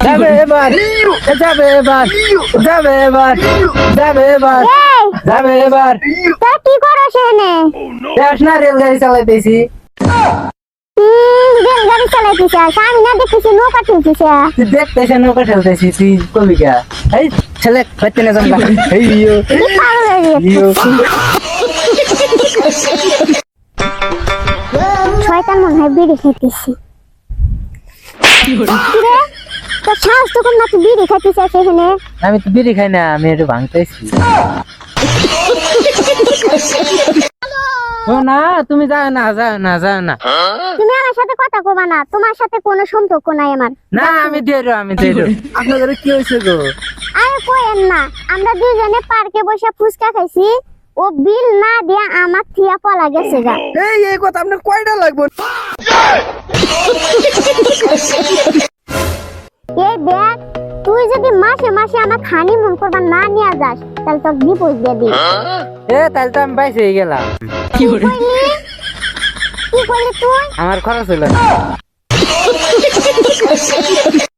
যাবে এবার যাবে এবার যাবে এবার যাবে এবার যাবে এবার তা কি করছ এনে দেখ না রেলগাড়ি চালাইতেছি রেলগাড়ি চালাইতেছে আমি না দেখতেছি নৌকা চলতেছে তুই দেখতেছে নৌকা ঠেলতেছি তুই কবিকা এই ছেলে বাচ্চা না জানবা এই ইয়ো পাগল হয়ে ইয়ো শয়তান মনে হয় বিড়ি খাইতেছি তো সাহস তো কম না তুই বিড়ি খাইতেছিস এখানে আমি তো বিড়ি খাই না আমি একটু ভাঙতেছি ও না তুমি যাও না যাও না যাও না তুমি আমার সাথে কথা কবা না তোমার সাথে কোনো সম্পর্ক নাই আমার না আমি দেরো আপনাদের কি হয়েছে গো আরে কইেন না আমরা দুজনে পার্কে বসে ফুচকা খাইছি ও বিল না দিয়া আমার থিয়া পলা গেছে গা এই কথা আপনার কয়টা লাগবে এই দেখ তুই যদি মাসে মাসে আমার খানি মন করবা না নিয়ে যাস তাহলে তোর বিপদ দিয়ে দিই তাহলে তো আমি বাইসে গেলাম কি কইলি তুই আমার খরচ হইল না